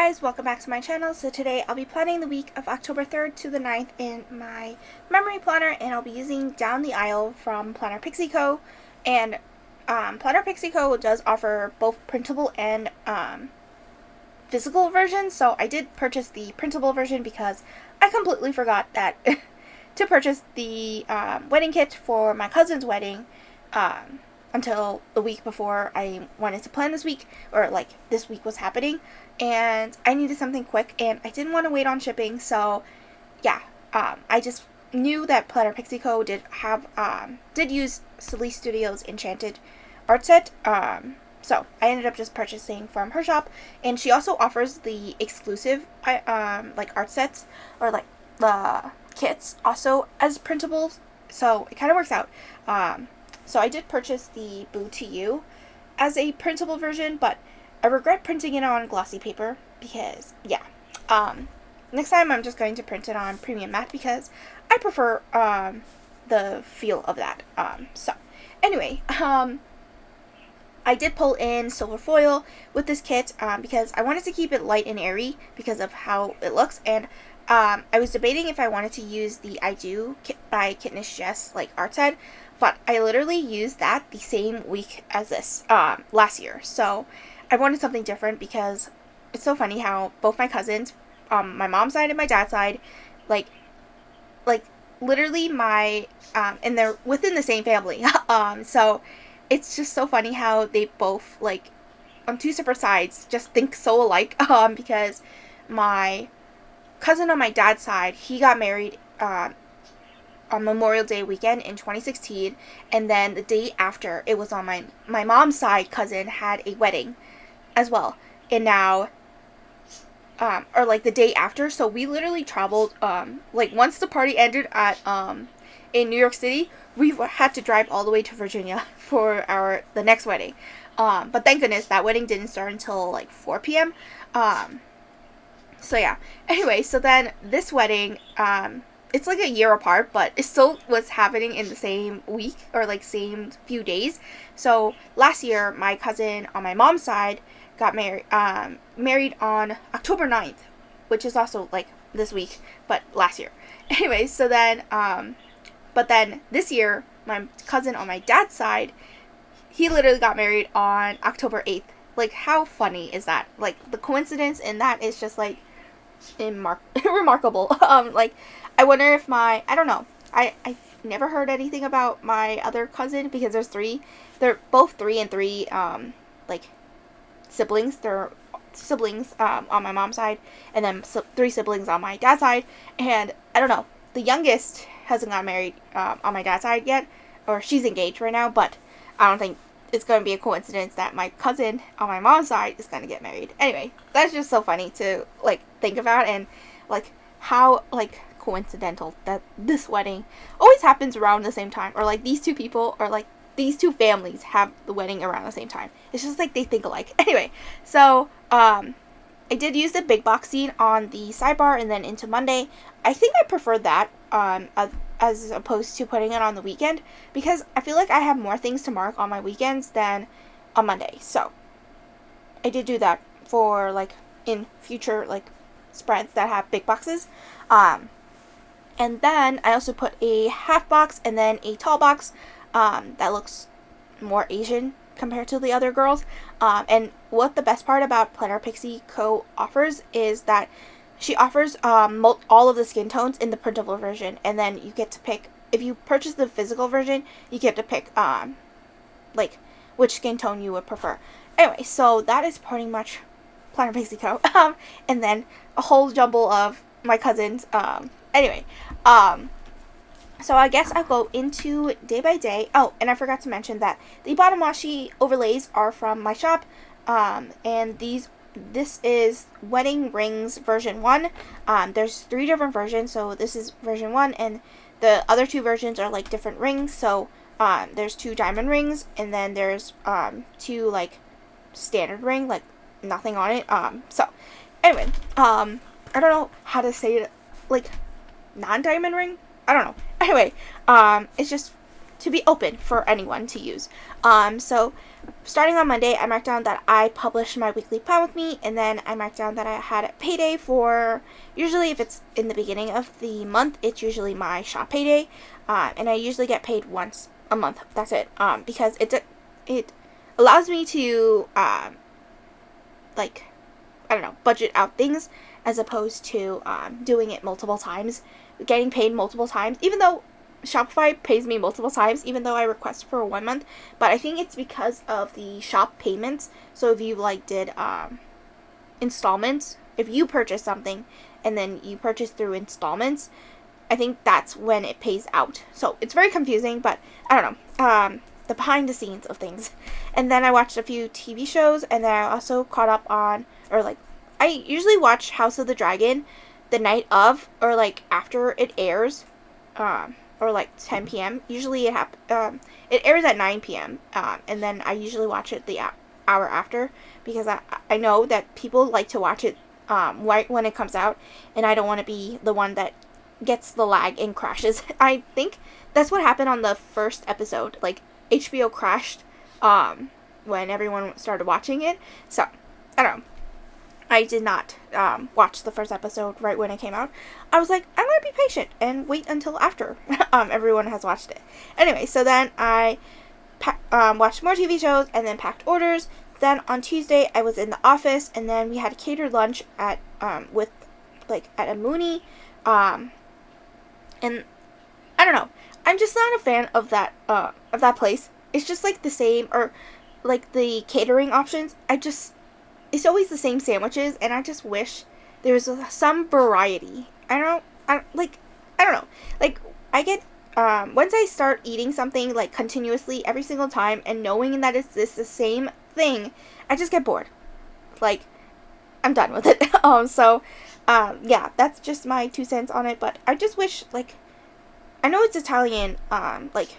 guys, welcome back to my channel. So today I'll be planning the week of October 3rd to the 9th in my memory planner, and I'll be using Down the Aisle from PlannerPixieCo. And PlannerPixieCo does offer both printable and physical versions, so I did purchase the printable version because I completely forgot that to purchase the wedding kit for my cousin's wedding until the week before I wanted to plan this week, or like this week was happening, and I needed something quick and I didn't want to wait on shipping. So yeah, I just knew that PlannerPixieCo did use Silly Studios Enchanted art set, so I ended up just purchasing from her shop, and she also offers the exclusive like art sets, or like the kits also as printables, so it kind of works out. So I did purchase the Boo to You as a printable version, but I regret printing it on glossy paper because, yeah. Next time I'm just going to print it on premium matte because I prefer the feel of that. So anyway, I did pull in silver foil with this kit because I wanted to keep it light and airy because of how it looks, and I was debating if I wanted to use the I Do kit by Kitnish Jess like art set, but I literally used that the same week as this last year. So I wanted something different because it's so funny how both my cousins, my mom's side and my dad's side, like literally and they're within the same family. So it's just so funny how they both, like, on two separate sides, just think so alike. Because my cousin on my dad's side, he got married on Memorial Day weekend in 2016, and then the day after, it was on my mom's side cousin had a wedding as well, and now or like the day after, so we literally traveled like once the party ended at in New York City, we had to drive all the way to Virginia for the next wedding, but thank goodness that wedding didn't start until like 4 p.m. So yeah, anyway, so then this wedding, it's like a year apart, but it still was happening in the same week, or like same few days. So last year, my cousin on my mom's side got married on October 9th, which is also like this week, but last year. Anyway, so then, but then this year, my cousin on my dad's side, he literally got married on October 8th. Like, how funny is that? Like, the coincidence in that is just like remarkable. Like, I wonder if I don't know. I've never heard anything about my other cousin because there's three. They're both 3 and 3, like, siblings. They're siblings on my mom's side, and then 3 siblings on my dad's side. And I don't know. The youngest hasn't got married on my dad's side yet, or she's engaged right now, but I don't think it's going to be a coincidence that my cousin on my mom's side is going to get married. Anyway, that's just so funny to, like, think about, and, like, how, like, coincidental that this wedding always happens around the same time, or, like, these two people, or, like, these two families have the wedding around the same time. It's just, like, they think alike. Anyway, so, I did use the big box scene on the sidebar and then into Monday. I think I preferred that, as opposed to putting it on the weekend, because I feel like I have more things to mark on my weekends than on Monday. So I did do that for, like, in future, like, spreads that have big boxes. And then I also put a half box and then a tall box that looks more Asian compared to the other girls. And what the best part about PlannerPixieCo offers is that she offers all of the skin tones in the printable version, and then you get to pick, if you purchase the physical version, you get to pick like which skin tone you would prefer. Anyway, so that is pretty much PlannerPixieCo. And then a whole jumble of my cousins. Anyway, so I guess I'll go into day by day. Oh, and I forgot to mention that the bottom washi overlays are from my shop, and this is Wedding Rings version 1. There's 3 different versions, so this is version 1, and the other 2 versions are like different rings. So there's 2 diamond rings, and then there's 2 like standard ring, like nothing on it. So anyway, I don't know how to say it, like non-diamond ring. I don't know. Anyway, it's just to be open for anyone to use. So starting on Monday, I marked down that I published my weekly plan with me, and then I marked down that I had a payday for, usually if it's in the beginning of the month, it's usually my shop payday, and I usually get paid once a month. That's it. Because it allows me to like, I don't know, budget out things as opposed to doing it multiple times, getting paid multiple times, even though Shopify pays me multiple times, even though I request for 1 month. But I think it's because of the shop payments. So if you like did installments, if you purchase something and then you purchase through installments, I think that's when it pays out. So it's very confusing, but I don't know, the behind the scenes of things. And then I watched a few TV shows, and then I also caught up on, or like, I usually watch House of the Dragon the night of, or like after it airs, or like 10 p.m. Usually it airs at 9 p.m. And then I usually watch it the hour after, because I know that people like to watch it right when it comes out, and I don't want to be the one that gets the lag and crashes. I think that's what happened on the first episode. Like, HBO crashed when everyone started watching it. So, I don't know. I did not watch the first episode right when it came out. I was like, I'm going to be patient and wait until after everyone has watched it. Anyway, so then I watched more TV shows and then packed orders. Then on Tuesday, I was in the office, and then we had a catered lunch at a Mooney. And I don't know. I'm just not a fan of that place. It's just like the same, or like the catering options. It's always the same sandwiches, and I just wish there was some variety. I don't know. Like, I get, once I start eating something, like, continuously every single time, and knowing that it's the same thing, I just get bored. Like, I'm done with it. Yeah, that's just my 2 cents on it, but I just wish, like, I know it's Italian, like,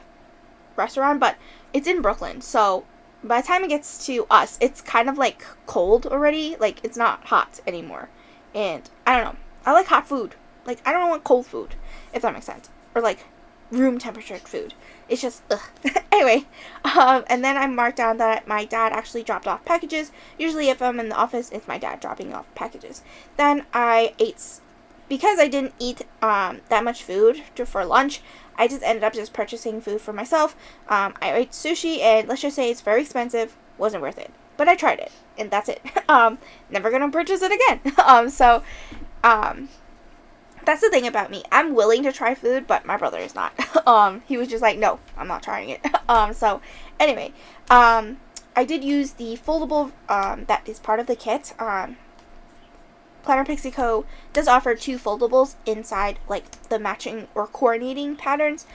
restaurant, but it's in Brooklyn, so by the time it gets to us, it's kind of like cold already. Like, it's not hot anymore. And I don't know. I like hot food. Like, I don't want cold food, if that makes sense. Or like room temperature food. It's just, ugh. Anyway, and then I marked down that my dad actually dropped off packages. Usually if I'm in the office, it's my dad dropping off packages. Then I ate, because I didn't eat that much food for lunch, I just ended up just purchasing food for myself. I ate sushi, and let's just say it's very expensive. Wasn't worth it. But I tried it, and that's it. Never gonna purchase it again. That's the thing about me. I'm willing to try food, but my brother is not. He was just like, no, I'm not trying it. Anyway, I did use the foldable, that is part of the kit. PlannerPixieCo does offer 2 foldables inside, like, the matching or coordinating patterns.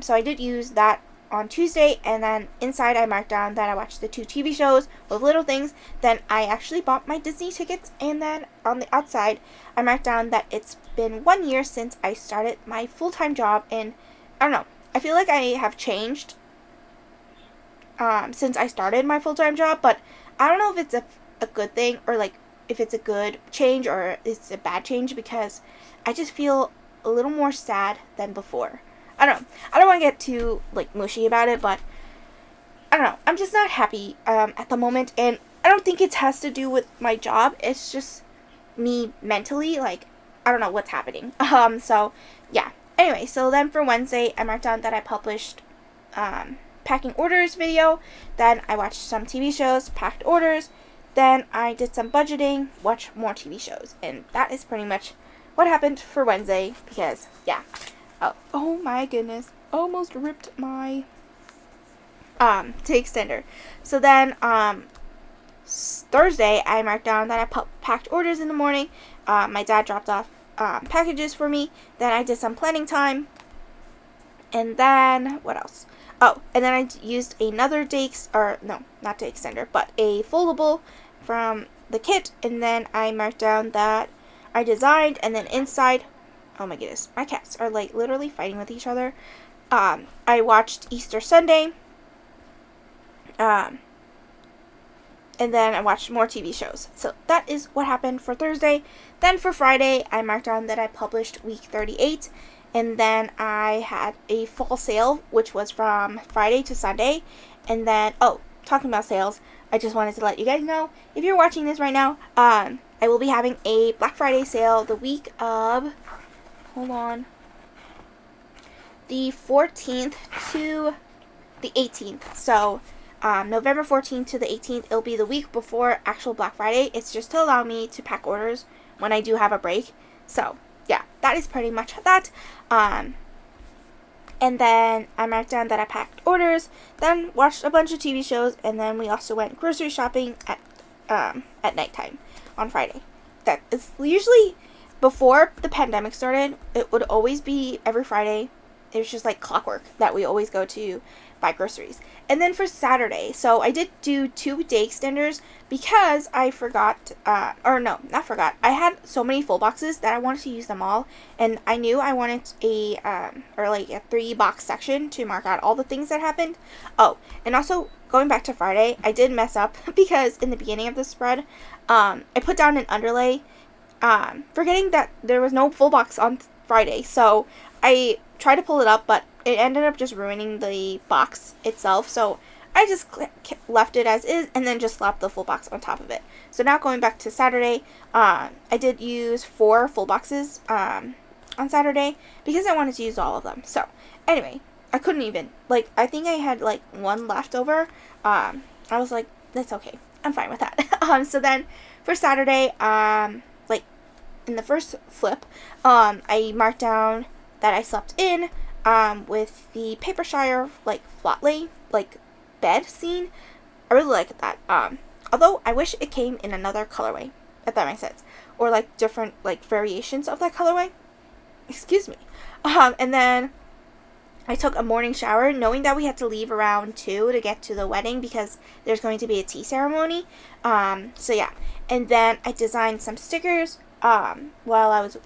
So I did use that on Tuesday, and then inside I marked down that I watched the 2 TV shows with little things. Then I actually bought my Disney tickets, and then on the outside I marked down that it's been 1 year since I started my full-time job, and I don't know, I feel like I have changed since I started my full-time job, but I don't know if it's a good thing, or like if it's a good change or it's a bad change, because I just feel a little more sad than before. I don't know. I don't want to get too, like, mushy about it, but I don't know. I'm just not happy at the moment, and I don't think it has to do with my job. It's just me mentally, like, I don't know what's happening. Yeah. Anyway, so then for Wednesday, I marked down that I published packing orders video. Then I watched some TV shows, packed orders. Then I did some budgeting, watched more TV shows, and that is pretty much what happened for Wednesday, because, yeah. Oh my goodness. Almost ripped my tape extender. So then, Thursday, I marked down that I packed orders in the morning. My dad dropped off packages for me. Then I did some planning time. And then, what else? Oh, and then I used another not day extender, but a foldable from the kit. And then I marked down that I designed, and then inside, oh my goodness, my cats are like literally fighting with each other. I watched Easter Sunday. And then I watched more TV shows. So that is what happened for Thursday. Then for Friday, I marked down that I published week 38. and then I had a fall sale, which was from Friday to Sunday. And then, oh, talking about sales, I just wanted to let you guys know, if you're watching this right now, I will be having a Black Friday sale the week of, hold on, the 14th to the 18th. So November 14th to the 18th, it'll be the week before actual Black Friday. It's just to allow me to pack orders when I do have a break. So yeah, that is pretty much that. And then I marked down that I packed orders, then watched a bunch of TV shows, and then we also went grocery shopping at nighttime on Friday. That is usually, before the pandemic started, it would always be every Friday. It was just like clockwork that we always go to buy groceries. And then for Saturday, so I did do 2 day extenders because I forgot, not forgot. I had so many full boxes that I wanted to use them all, and I knew I wanted a 3-box section to mark out all the things that happened. Oh, and also going back to Friday, I did mess up because in the beginning of the spread, I put down an underlay, forgetting that there was no full box on Friday. So I tried to pull it up, but it ended up just ruining the box itself. So I just left it as is and then just slapped the full box on top of it. So now going back to Saturday, I did use 4 full boxes on Saturday because I wanted to use all of them. So anyway, I couldn't even, I think I had 1 left over. I was like, that's okay. I'm fine with that. So then for Saturday, in the first flip, I marked down that I slept in with the Papershire flat lay bed scene. I really like that. Although I wish it came in another colorway, if that makes sense, or different variations of that colorway. Excuse me. And then I took a morning shower, knowing that we had to leave around 2 to get to the wedding because there's going to be a tea ceremony. So yeah, and then I designed some stickers while I was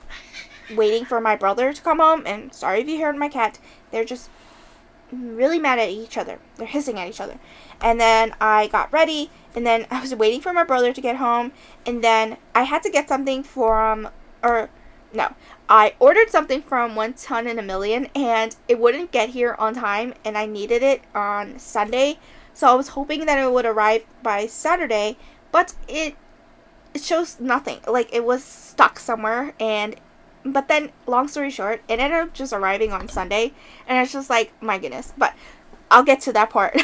waiting for my brother to come home. And sorry if you heard my cat, they're just really mad at each other. They're hissing at each other. And then I got ready, and then I was waiting for my brother to get home, and then I had to get something I ordered something from 1 Ton in a Million, and it wouldn't get here on time, and I needed it on Sunday. So I was hoping that it would arrive by Saturday, but it shows nothing. It was stuck somewhere, but then, long story short, it ended up just arriving on Sunday, and it's just like, my goodness. But I'll get to that part.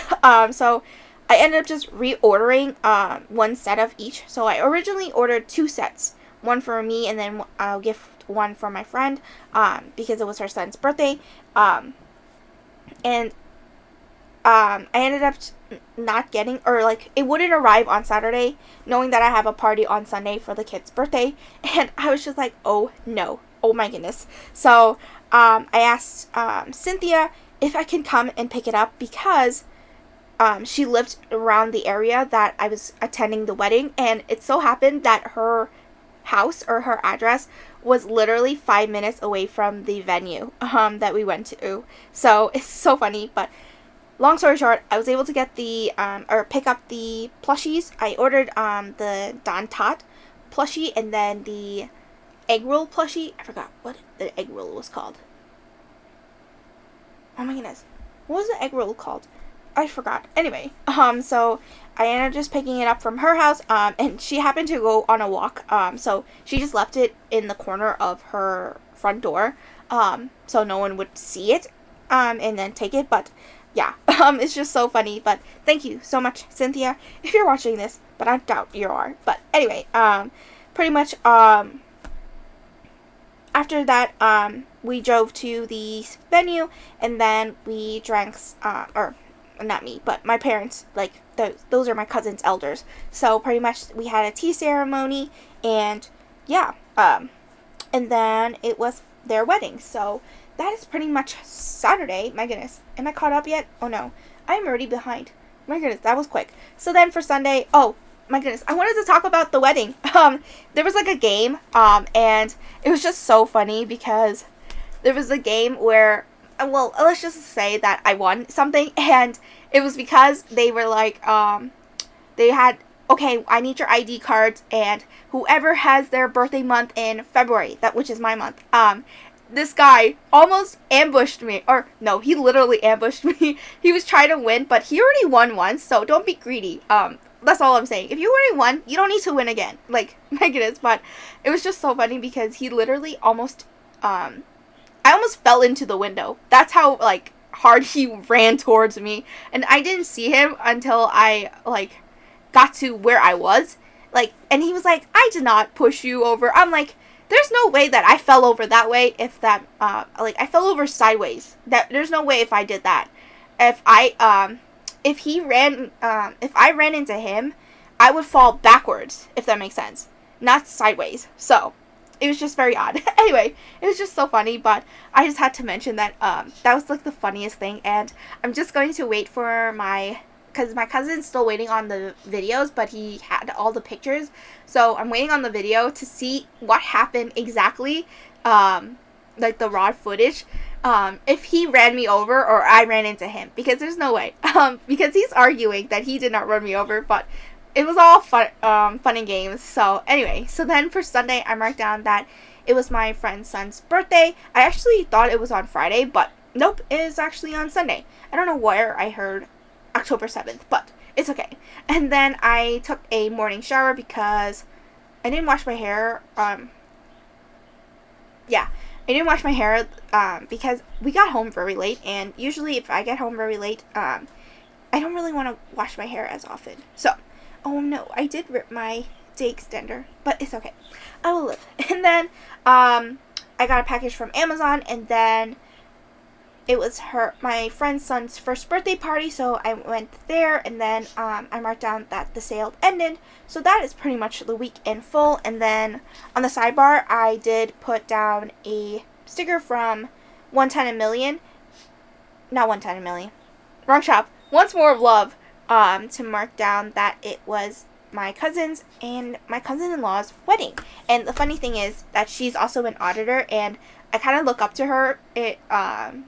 So I ended up just reordering 1 set of each. So I originally ordered 2 sets, 1 for me, and then I'll gift 1 for my friend, because it was her son's birthday. And I ended up not getting, it wouldn't arrive on Saturday, knowing that I have a party on Sunday for the kid's birthday. And I was just like, oh no, oh my goodness. So I asked Cynthia if I can come and pick it up because she lived around the area that I was attending the wedding, and it so happened that her house, or her address, was literally 5 minutes away from the venue that we went to. So it's so funny. But long story short, I was able to get pick up the plushies. I ordered the Don Tot plushie and then the egg roll plushie. I forgot what the egg roll was called. Oh my goodness. What was the egg roll called? I forgot. Anyway, so I ended up just picking it up from her house, and she happened to go on a walk, so she just left it in the corner of her front door, so no one would see it, and then take it. But yeah, it's just so funny. But thank you so much, Cynthia, if you're watching this, but I doubt you are. But anyway, pretty much, after that, we drove to the venue, and then we drank, not me, but my parents, those are my cousin's elders. So pretty much we had a tea ceremony, and yeah, and then it was their wedding. So that is pretty much Saturday. My goodness, am I caught up yet? Oh no, I'm already behind. My goodness, that was quick. So then for Sunday, oh my goodness, I wanted to talk about the wedding. There was a game, and it was just so funny because there was a game where, well, let's just say that I won something, and it was because they were they had, okay, I need your ID cards, and whoever has their birthday month in February, which is my month, this guy almost ambushed me. Or, no, he literally ambushed me. He was trying to win, but he already won once, so don't be greedy. That's all I'm saying. If you already won, you don't need to win again. Like, my goodness, but it was just so funny because he literally almost, I almost fell into the window. That's how, like, hard he ran towards me. And I didn't see him until I, like, got to where I was. Like, and he was like, I did not push you over. I'm like, there's no way that I fell over that way if that, like, I fell over sideways. There's no way if I did that. If I ran into him, I would fall backwards, if that makes sense. Not sideways. So, it was just very odd. Anyway, it was just so funny, but I just had to mention that, that was, like, the funniest thing, and I'm just going to wait for because my cousin's still waiting on the videos, but he had all the pictures, so I'm waiting on the video to see what happened exactly, like the raw footage, if he ran me over or I ran into him, because there's no way, because he's arguing that he did not run me over, but it was all fun and games. So anyway, so then for Sunday, I marked down that it was my friend's son's birthday. I actually thought it was on Friday, but nope, it is actually on Sunday. I don't know where I heard October 7th, but it's okay. And then I took a morning shower because I didn't wash my hair. Yeah, I didn't wash my hair because we got home very late, and usually if I get home very late, I don't really want to wash my hair as often. So, oh no, I did rip my day extender, but it's okay. I will live. And then I got a package from Amazon, and then it was my friend's son's first birthday party, so I went there, and then I marked down that the sale ended. So that is pretty much the week in full. And then on the sidebar, I did put down a sticker from 110 a Million. Not 110 a Million. Wrong shop. Once More of Love, to mark down that it was my cousin's and my cousin-in-law's wedding. And the funny thing is that she's also an auditor, and I kind of look up to her.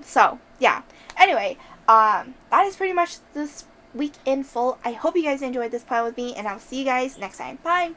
So, yeah. Anyway, that is pretty much this week in full. I hope you guys enjoyed this plan with me, and I'll see you guys next time. Bye!